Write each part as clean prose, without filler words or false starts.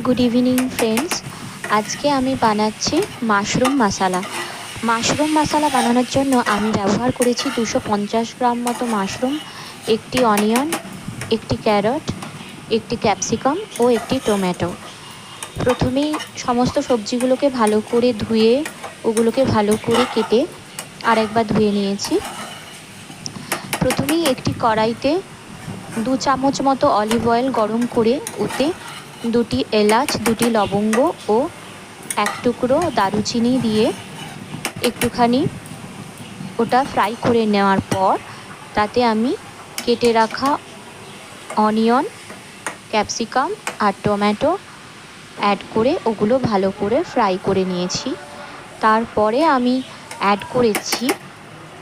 Good evening friends. আজকে আমি বানাচ্ছি মাশরুম মশালা। মাশরুম মশালা বানানোর জন্য আমি ব্যবহার করেছি 250 গ্রাম মতো মাশরুম, একটি অনিয়ন, একটি ক্যারট, একটি ক্যাপসিকাম ও একটি টমেটো। প্রথমেই সমস্ত সবজিগুলোকে ভালো করে ধুয়ে ওগুলোকে ভালো করে কেটে আরেকবার ধুয়ে নিয়েছি। প্রথমেই একটি কড়াইতে 2 চামচ মতো অলিভ অয়েল গরম করে ওতে 2টি এলাচ, 2টি লবঙ্গ ও 1 টুকরো দারুচিনি দিয়ে একটুখানি ওটা ফ্রাই করে নেওয়ার পর তাতে আমি কেটে রাখা অনিয়ন, ক্যাপসিকাম আর টমেটো অ্যাড করে ওগুলো ভালো করে ফ্রাই করে নিয়েছি। তারপরে আমি অ্যাড করেছি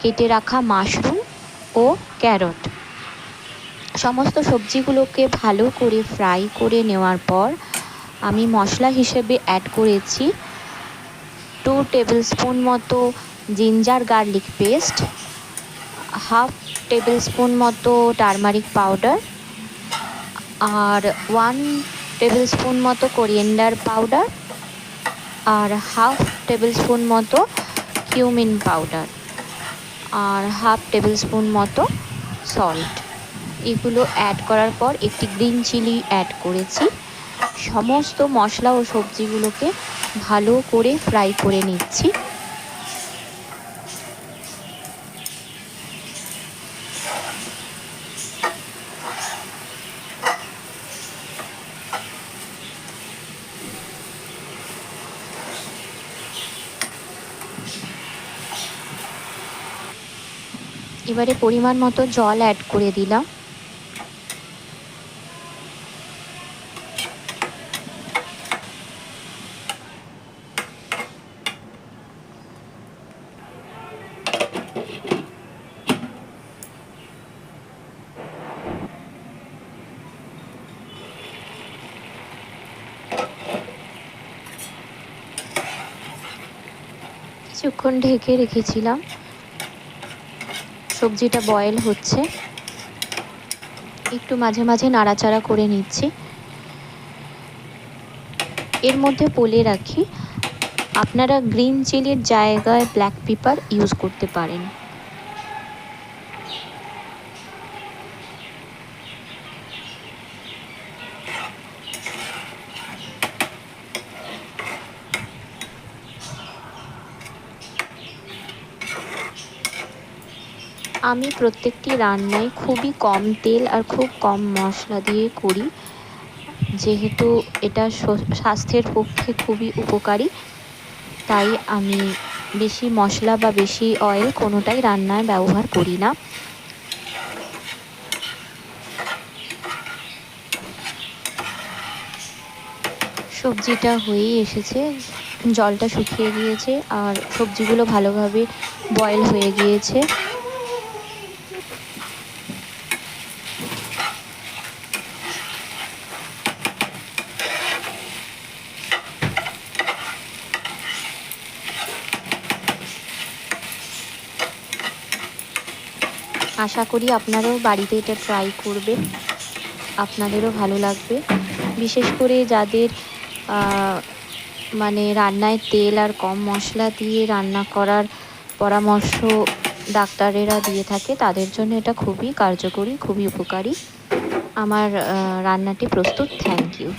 কেটে রাখা মাশরুম ও ক্যারট। সমস্ত সবজিগুলোকে ভালো করে ফ্রাই করে নেওয়ার পর আমি মশলা হিসেবে অ্যাড করেছি 2 টেবিল স্পুন মতো ginger garlic paste, half tablespoon মতো টারমারিক পাউডার আর 1 টেবিল স্পুন মতো কোরিয়েন্ডার পাউডার আর হাফ টেবিল স্পুন মতো কিউমিন পাউডার আর হাফ টেবিল স্পুন মতো সল্ট। এগুলো অ্যাড করার পর একটি গ্রিন চিলি অ্যাড করেছি। সমস্ত মশলা ও সবজিগুলোকে ভালো করে ফ্রাই করে নিচ্ছি। এবারে পরিমাণ মতো জল অ্যাড করে দিলাম। কিছুক্ষণ ঢেকে রেখেছিলাম। সবজিটা বয়েল হচ্ছে, একটু মাঝে মাঝে নাড়াচাড়া করে নিচ্ছি। এর মধ্যে বলে রাখি, আপনারা গ্রিন চিলির জায়গায় ব্ল্যাক পেপার ইউজ করতে পারেন। আমি প্রত্যেকটি রান্নায় খুবই কম তেল আর খুব কম মশলা দিয়ে করি, যেহেতু এটা স্বাস্থ্যের পক্ষে খুবই উপকারী। তাই আমি বেশি মশলা বা বেশি অয়েল কোনোটাই রান্নায় ব্যবহার করি না। সবজিটা হয়েই এসেছে, জলটা শুকিয়ে গিয়েছে আর সবজিগুলো ভালোভাবে বয়েল হয়ে গিয়েছে। আশা করি আপনারাও বাড়িতে এটা ট্রাই করবেন, আপনাদেরও ভালো লাগবে। বিশেষ করে যাদের মানে রান্নায় তেল আর কম মশলা দিয়ে রান্না করার পরামর্শ ডাক্তারেরা দিয়ে থাকে, তাদের জন্য এটা খুবই কার্যকরী, খুবই উপকারী। আমার রান্নাটি প্রস্তুত। Thank you.